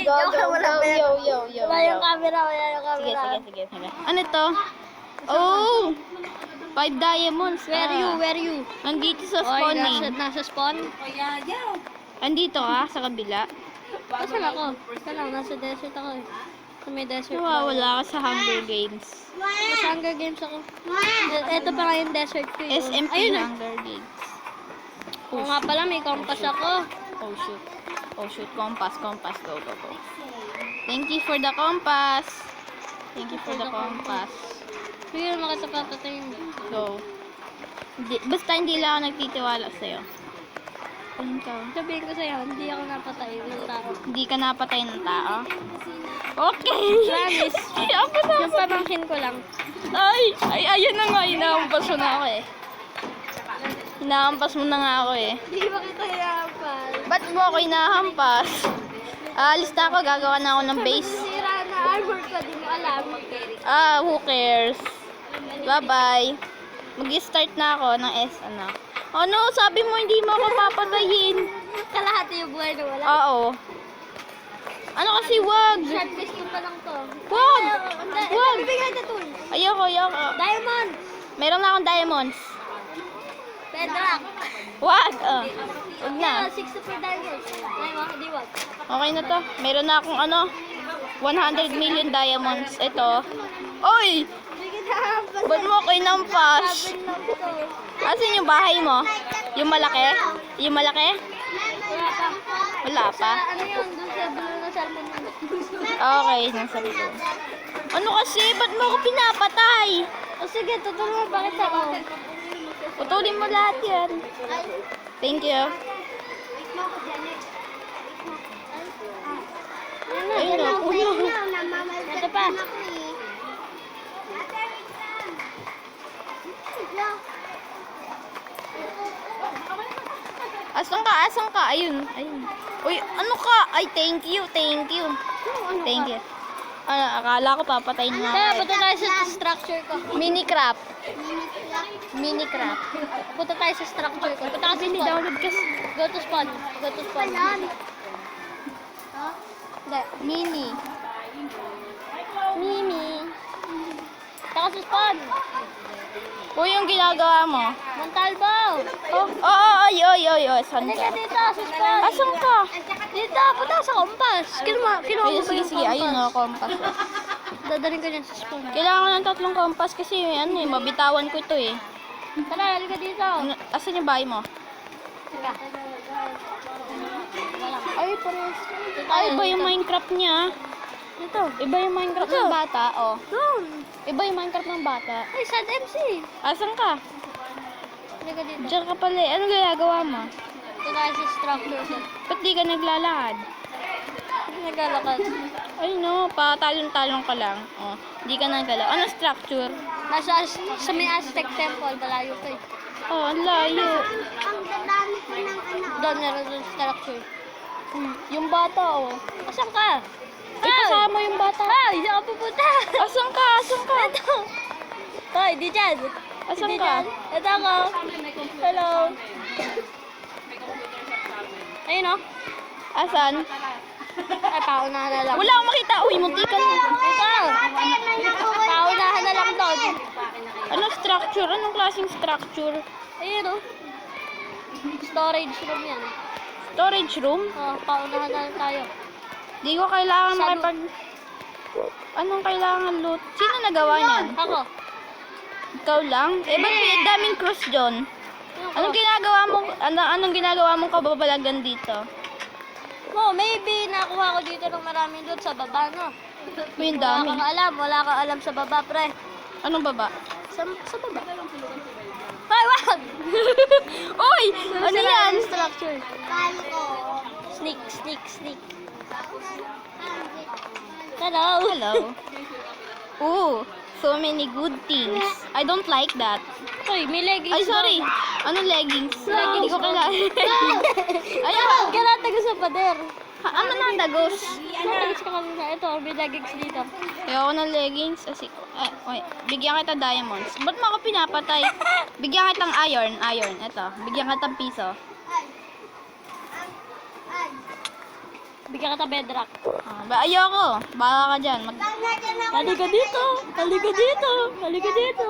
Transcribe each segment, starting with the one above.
Wala yung camera, wala yung camera. Sige. Ano to? Oh! 5 diamonds. Where you? Andito sa Oy, spawning. nasa spawn? Andito sa kabila. Saan ako? Saan lang, nasa desert ako eh. Sa may desert. Wala ka sa Hunger Games. Sa Hunger Games ako. Ito pa nga yung desert ko eh. SMP Ayun na. Hunger Games. Oo nga pala, may compass ako. Oh shoot. Compass. Go. Thank you for the compass. Sige na makatapatayin. Go. Basta hindi lang ako nagtitiwala sa'yo. Ayun ka. Sabihin ko sa'yo, hindi ako napatay ng tao. Hindi ka napatay ng tao? Okay. Promise. Yung pamangkin ko lang. Ayun na nga. Hinahampas mo na ako eh. Hinahampas mo na nga ako eh. Hindi ba kita hirapan? Ba't mo ako hinahampas? Alis na ako. Gagawa na ako ng base. Sira na armor ko, di mo alam. Who cares? Bye-bye. Mag-start na ako ng ano. Ano? Sabi mo hindi mo ako papatayin. Kalahati yung buhay na wala. Oo. Ano kasi wag? Short pistol pa lang to. Wag! Wag! Bibigay na tools. Ayoko. Diamond! Meron na akong diamonds. Bedrock. Wag! Wag na. 64 diamonds. Ay, mga di wag. Okay na to. Meron na akong 100 million diamonds. Ito. Oy! Sige na, Ba't mo ako inampas? sabi lang to. Asan yung bahay mo? Yung malaki? Wala pa. Wala pa? Ano yun? Doon sa dulo ng cellphone mo. Okay, nasa likod. Ano kasi? Ba't mo ako pinapatay? O sige, tutulong mo bakit ako? Putulin mo lahat yan. Thank you. Ayun na. Ito pa. Asan ka? Ayun. Uy, ano ka? Ay, thank you. Akala ko papatayin nga Kaya, ako punta tayo sa structure ko. Minicraft. Punta tayo sa structure ko. Punta kasi spawn. Download kasi. Go to spawn. Hindi. Mimi. Punta ka sa spawn. Uy, yung ginagawa mo. Montalvo. Oy. Saan Halika ka? dito sa spawn. Asan ka? Dito, punta ka sa compass. Kinuha mo ba yung Sige. Ayun compass. Dadaling ka dyan sa spawn. Kailangan ko ng 3 compass kasi mabitawan ko ito eh. Tara, halika dito. Asan yung bahay mo? Halika. Ay, pares. Iba yung Minecraft niya. Dito. Iba yung Minecraft ng bata, Doon. Iba yung Minecraft ng bata. Ay, sad MC. Asan ka? Halika dito. Diyan ka pala eh. Ano ginagawa mo? Ito tayo sa structure. Ba't di ka naglalakad? Naglalakad. Ay no, patalon-talon ka lang. Di ka nagalaw. Ano structure? Nasa sa may Aztec Temple, malayo pa eh. Ang layo. Ang dadami ko ng Doon meron doon structure. Yung bata, Asan ka? Kasama yung bata. Ay, saan ka pupunta? Asan ka? Ito. Hoy, di dyan. Asan Di ka? dyan. Ito ako. Hello. Ayun o. Asan? Ay, paunahan na lang. Wala akong makita. Uy, munti ka na. Ito. Paunahan na lang doon. Anong structure? Anong klaseng structure? Ayun o. Storage room yan. Storage room? Paunahan na lang tayo. Di ko kailangan Sa makipag... Anong kailangan loot? Sino nagawa niyan? Ako. Ikaw lang? Ba't may daming cross dyan? Anong ginagawa mong kababalagan dito? Maybe nakuha ko dito ng maraming loot sa baba, no? May dami. Wala kang alam sa baba, pre. Anong baba? Sa baba. Ay, wag! Uy! Ano yan? Structure. Sneak. Hello. Ooh, so many good things. I don't like that. Uy, may leggings. Ay, sorry. Ano leggings? Hindi ko kailangan. Ayun, galatagas sa pader. Ano na tagos? Galatagas ka kanina. Ito, may leggings dito. Ayoko ng leggings. Wait, bigyan kita diamonds. Ba't mo ako pinapatay? Bigyan kitang iron. Ito. Bigyan kitang piso. Bigyan kita bedrock. Ayoko. Baka ka dyan. Halika dito. Halika dito. Halika dito.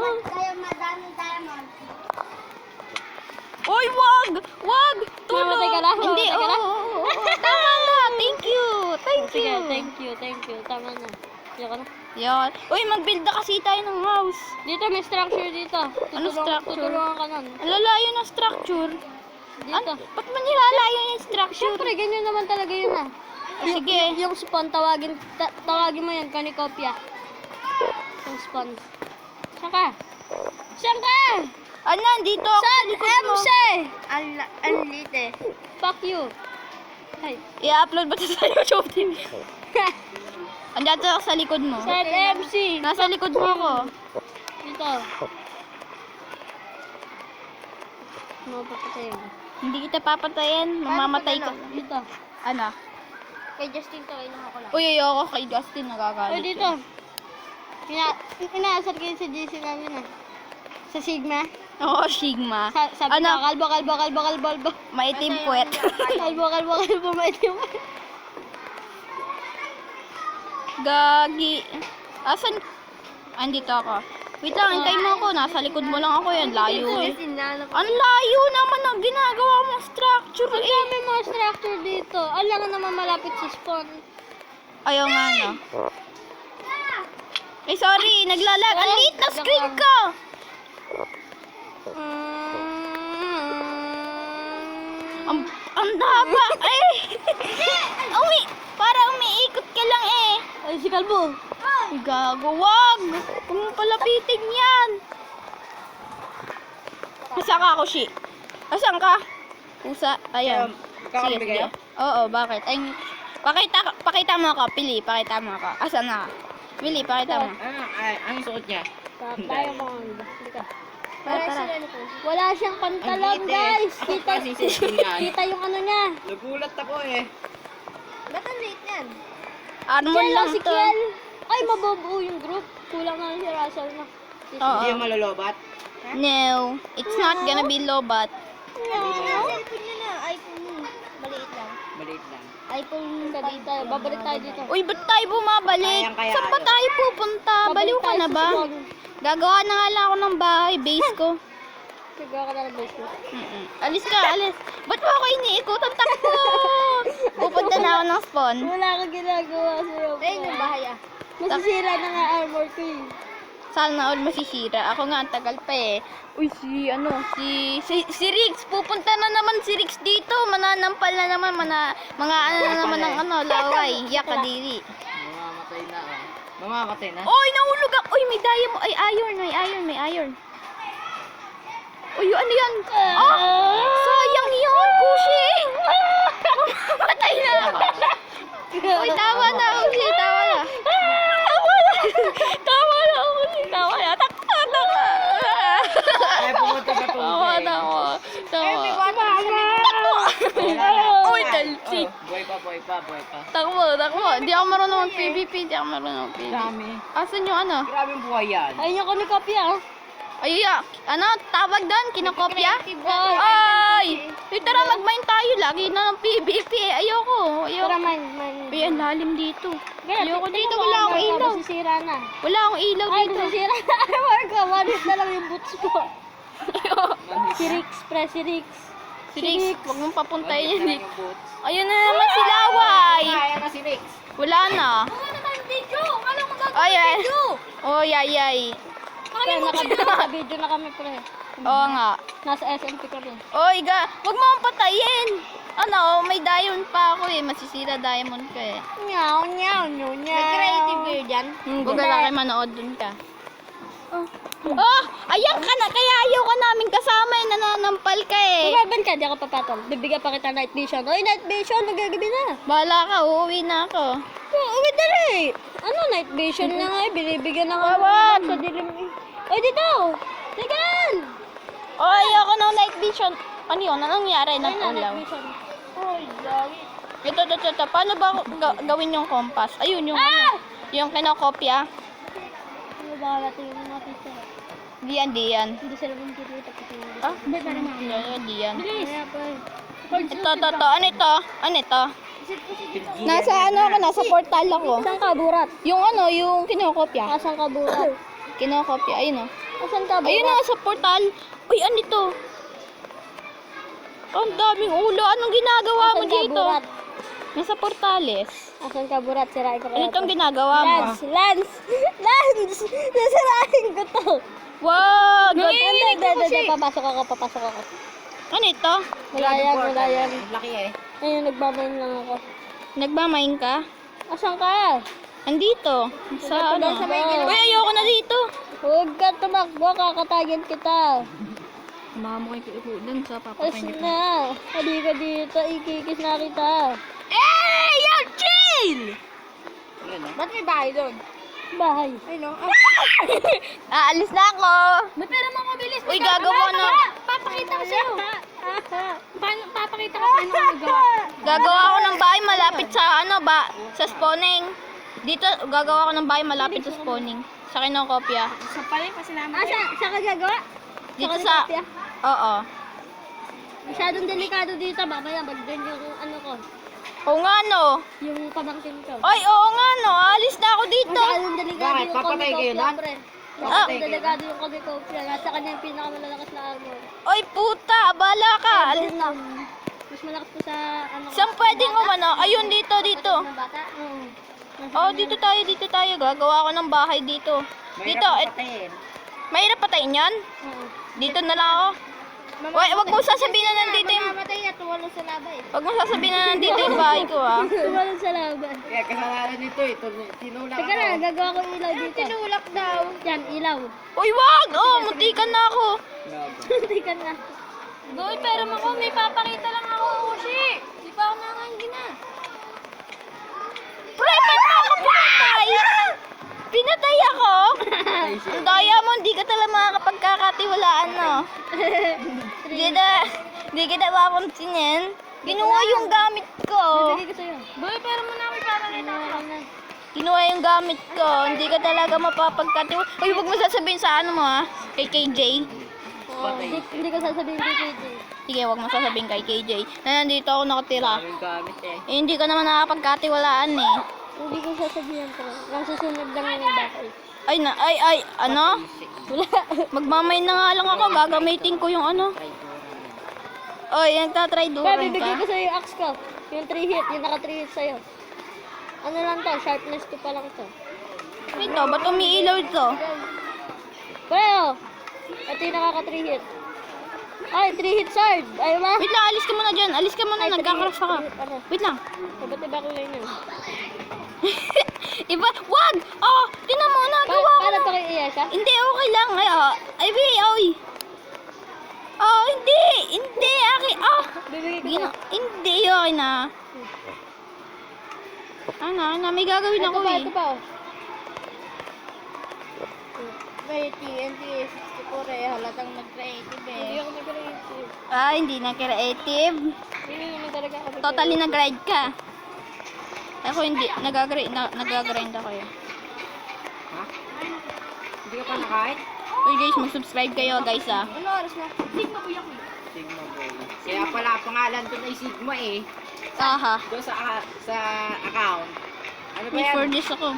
Uy, wag! Wag! Tulong! Mamatay ka na? Hindi, Mamatay ka na? oo. Tama na. Thank you. Thank Sige, you. thank you. Tama na. Yan ka na. Yan. Uy, mag-build na kasi tayo ng house. Dito may structure dito. Ano structure? Tutulungan ka nun. Ang lalayo ng structure. Dito. Ba't man nilalayo yung structure? Siyempre, ganyan naman talaga yun ah. Sige. Yung spawn, tawagin mo yan, kanikopya. Yung spawn. Saan ka? Saan ka? Ano, dito ako. Saan? MC! Anlite. Fuck you. Ay. I-upload ba ito sa YouTube din? Andito ako sa likod mo. Saan MC? Nasa likod mo ako. Dito. Mapapatay mo. Hindi kita papatayin. Mamamatay ka. Dito. Ano? Kay Justin to, ilang ako lang. Uy, ayoko kay Justin. Uy, Nagagalit. dito. Inaasar kayo sa GC namin ah. Sa Sigma. Oo, Sigma. Sabi Ano? na, kalbo. Maitim puwet. Kalbo, maitim. Gagi. Asan? Andito ako. Wait lang, hintayin mo ako. Nasa likod mo lang ako yan. Layo eh. Ang layo naman ang ginagawa mong structure Ang eh. dami mga structure dito. Alam naman malapit sa spawn. Ayaw nga no. Eh sorry, naglalag. Ang liit na screen ko. Ang haba. Ay. Para umiikot ka lang eh. Ay, si Kalbo. Ay, gago, wag! Huwag mo palapitin yan! Asan ka, Kushi? Asan ka? Pusa, ayan. Sige, sige. Oo, bakit? Ay, pakita mo ako, Pili, pakita mo ako. Asan na? Pili, pakita mo. Anong suot niya? Tayo mo. Hindi ka. Tara. Wala siyang pantalon, guys. Kita yung ano niya. Nagulat ako eh. Ba't ang late yan? Armor Kiel lang si to. Kiel. Ay, mababuo yung group. Kulang na lang si Russell na. Oo. Hindi yung malolobat. No, it's not gonna be lobat. iPhone niya na. iPhone mo. Maliit lang. Maliit lang. iPhone dito. Babalik tayo dito. Uy, ba't tayo bumabalik? Kayang-kaya Saan ba yun. tayo pupunta? Baliw ka na ba? Gagawa na nga lang ako ng bahay, base ko. Sigaw ka na ng base ko. Alis ka, alis. Ba't mo ako iniikutan? Takbo! Pupunta na ako ng spawn. Wala kang ginagawa sa'yo. Ayun yung bahay ah. Masisira na nga armor ko eh. Sana all masisira. Ako nga, ang tagal pa eh. Uy, si Rix. Pupunta na naman si Rix dito. Mananampal na naman. Mga ano na naman ng laway. Yak, kadiri. Mamamatay na ah. Mamamatay na? Uy, nahulog ako. Uy, may daya mo. Ay, may iron. Uy, ano yan? Sayang yun, Kushi. Patay na. Uy, tawa na, Kushi. Tawa na. Takbo. Ay, pumunta sa tubig. Takbo. Uy, talsik. Buhay pa. Takbo. Hindi ako marunong mag-PVP. Dami. Asan yung ano? Grabe yung buhay yan. Ayun yung kunikopya ah. Ay, ano? Tawag doon? Kinokopya? Ay! Uy, tara, mag-mine tayo. Lagi na ng PVP. Ayoko. Tara, man. Uy, ang lalim dito. Ayoko dito. Tingnan mo, Wala akong armor ko, ilaw. Masisira na. Wala akong ilaw Ay, dito. masisira na armor ko. One-hit na lang yung boots ko. Si Rix, si Rix. Si Rix, huwag mong papuntayin yan. Yung boots. Ayun na naman si Laway. Kaya na si Rex. Wala na. Video! Kala mo Ay, ay. Oh, yay. Naka-video na kami, pre. Oo nga. Nasa SMP kami. Oy, huwag mo akong patayin. Ano, may diamond pa ako eh. Masisira diamond ko eh. Nyaw. May creative beer dyan. Huwag ka lang kayo manood dun ka. Oh, ayan ka na. Kaya ayaw ka namin kasama eh. Nananampal ka eh. Bumaban ka, di ako papatol. Bibigyan pa kita night vision. Oy, night vision, magagabi na. Bahala ka, uuwi na ako. Uwi dali. Ano, night vision na nga eh. Binibigyan na nga Wag. sa dilim eh. Oy, dito! Tigan! Oh, ayoko ng night vision. Ano yun? Anong nangyari ng Ayun na, ulaw? night vision. Oy, dali. Ito. Paano ba gawin yung compass? Ayun yung yung kinokopya. Ano ba natin yung mga teacher? Di yan. Hindi sila mong kikita kasi hindi. Ah, hindi yan. Bilis! Ito. Ano ito? Nasa ano ako, nasa portal ako. Saan ka, burat? Yung ano, yung kinokopya. Asan ka, burat? Kinokopya, ayun o. Asan ka, burat? Ayun na, sa portal. Uy, ano ito? Ang daming ulo. Anong ginagawa mo Asan ka, dito? burat? Nasa portales. Asan ka, burat? Sirain ko Ano na itong to. ginagawa mo? Lance! Nasirain ko to! Wag! Hindi, papasok ako. Ano ito? Wala yan. Laki eh. Ayun, nagbabayin lang ako. Nagmamain ka? Asan ka? Andito. Sa ano? Sa may Uy, ayoko na dito. Huwag ka tumakbo, kakatayin kita. Mama mo kayo dun sa Asan na? Halika dito, ikikis na kita. Eh! Yan! Chill! Yun oh. Ba't may bahay doon? Bahay. Ay, no? Aalis na ako. May pera mo mabilis. Uy, gagawa na. Papakita ko sa'yo. Papakita ko paano ko gagawa. Gagawa ako ng bahay malapit sa ano ba? Sa spawning. Dito, gagawa ako ng bahay malapit sa spawning. Sa kinokopya. Sa pala yung pasalamat. Saan ka gagawa? Dito sa... Oo. Masyadong delikado dito. Mamaya mag-doon yung ano ko. Oo nga no. Yung pamangkin ko. Ay, oo nga no. Alis na ako dito. Masyadong delikado Bakit? yung Papatay kayo Komikopia, na? pre. Ah. Masyadong delikado yung Komikopia. Nasa kanya yung pinakamalalakas na armor. Oy, puta. Bala ka. Alis na. Mas malakas po sa ano. Saan pwedeng umano? Ayun, dito. Ng bata? Oo. Oh, dito tayo. Gagawa ako ng bahay dito. Dito, patayin. mahirap patayin yan? Oo. Dito na lang ako. Wag mo sasabihin na nandito yung... Mamatay at tuwalo sa labay. Wag mo sasabihin na nandito yung bahay ko, ah. Tuwalo sa labay. Kaya kasalanan nito eh. Tinulak Teka ako. lang, gagawa ko ilaw dito. Tinulak daw. Yan, ilaw. Uy, wag! Oh, muntikan na ako. Teka na. Boy, pero mo may papakita lang ako, Ushi. Di pa ako nangangina. Pre, ba't mo ako pinatay? Pinatay ako? Ang daya mo, hindi ka talaga makakapagkakatiwalaan, no? Hindi kita papansinin. Kinuha yung gamit ko. Bigay ko sa'yo. Boy, pero mo na may papakita ako. Kinuha yung gamit ko. Hindi ka talaga mapapagkatiwalaan. Uy, huwag mo sasabihin sa ano mo, ha? Kay KJ. Hindi ko sasabihin kay KJ. Sige, huwag mo sasabihin kay KJ. Na nandito ako nakatira. Daming gamit eh. Eh, hindi ka naman nakapagkatiwalaan, eh. Hindi ko sasabihin ko. Nang susunod lang yung bakit. Ano? Wala. Magmamay na nga lang ako. Gagamitin ko yung ano. Oy, nagtatry Kaya doon bibigay ko ka. sa'yo yung axe ko. Yung 3 hit. Yung naka 3 hit sa'yo. Ano lang to? Sharpness 2 pa lang to. Ito, ba't umiilaw ito? Pero, ito yung nakaka 3 hit. Ay, 3 hit sword. Ayaw mo? Wait lang, alis ka muna dyan. Alis ka muna, nagkakaraf ka. Ano? Wait lang. Ba't iba ko ngayon yun? Iba, wag! Oh, tinan mo, nagawa ko. Paano to kay Iyesha? Hindi, okay lang. Ay, oh. Ay, oy. Oh, hindi. Hindi, akin. Oh. Bibigay ko Gina, sa'yo. hindi, okay na. Ano, may gagawin ako eh. Ito pa, oh. May TNT 64 eh. Halatang nag-creative eh. Hindi ako nag-creative. Ah, hindi na creative. Hindi naman talaga ako Totally nag-grind ka. Ako hindi, nag-grind ako eh. Ha? Hindi ka pa nakain? Uy guys, mag-subscribe kayo guys ah. Ano oras na? Sigma po yung Sigma boy. Kaya pala pangalan doon ay Sigma eh. Aha. Doon sa account. Ano ba Need yan? for this ako.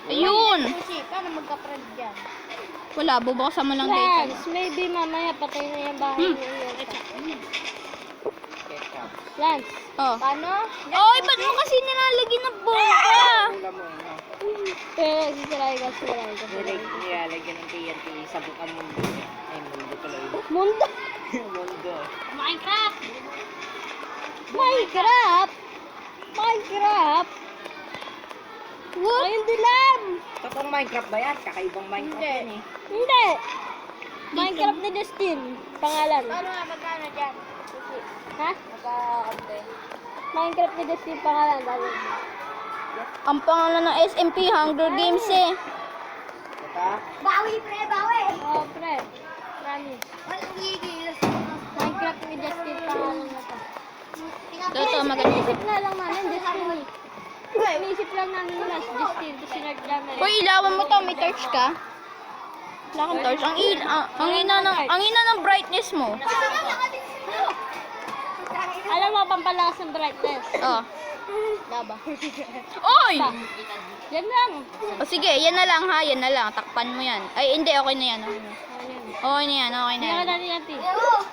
Ayun! Sushi, paano magka-friend dyan? Wala, bubuksan mo lang data. Lance, maybe mamaya patay na yung bahay Hmm. niya. Ketchup. Lance, Oh. paano? Oy, ba't mo kasi nilalagyan ng bomba? Ulam mo no? Pero sisirain ko. Nilalagyan ng TNT sa bukang mundo. Ay, mundo pala yun. Mundo! Mundo. Minecraft! Minecraft! Minecraft! What? Ayun dilam! Totoong Minecraft ba yan? Kakaibang Minecraft yan eh. Hindi! Minecraft ni Justin. Pangalan. Paano nga magkano dyan? Ha? Magkakante. Minecraft ni Justin pangalan. Ang pangalan ng SMP, Hunger Games eh. Diba? Bawi, pre! Bawi! Oo, pre. Promise. Walang gigil. Minecraft ni Justin pangalan na to. Ito, maganda. Inisip na lang namin, Justin. Inisip lang namin nila si Justin. Kasi nag-drama Uy, ilawan mo to, may torch ka? Wala kang torch. Ang ina ng brightness mo. Alam mo, pampalakas ng brightness. Oh. Laba. Oy! Yan lang. O sige, yan na lang ha, yan na lang. Takpan mo yan. Ay, hindi, okay na yan. Okay na. Okay na yan, okay na Bigyan yan. ka natin yan, Ti.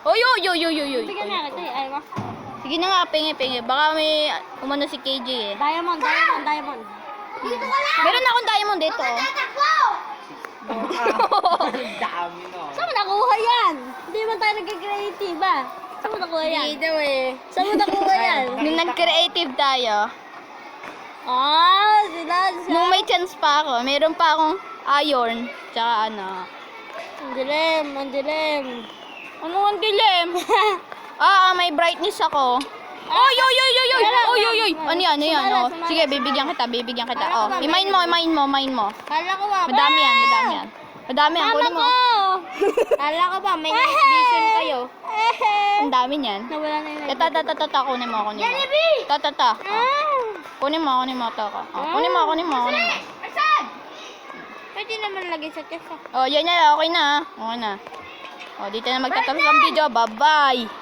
Oy, oy, oy, oy, oy, oy. Bigyan na kita, eh. Ayaw mo. Sige na nga, pingi. Baka may umano si KJ eh. Diamond. Meron akong diamond dito. Ang dami no. Saan mo nakuha yan? Hindi man tayo nag-creative, ba? Saan mo nakuha yan? Hindi daw eh. Saan mo nakuha yan? Nung nag-creative tayo, Sila. nung may chance pa ako, meron pa akong iron, tsaka ano. Ang dilim. Ano ang dilim? May brightness ako. Oy, oy, oy, oy, oy, oy, oy, oy. Ano yan, oh. Sige, bibigyan kita. Oh, i-mine mo. Kala ko ba? Madami yan. Kunin mo. Kala ko ba? May vision kayo. Ang dami niyan. Nawala na yun. Ito, kunin mo. Ito. Kunin mo. Kunin mo. Pwede naman lagay sa chest. Oh, yan na, okay na. Okay na. Oh, dito na magtatapos ang video. Bye-bye.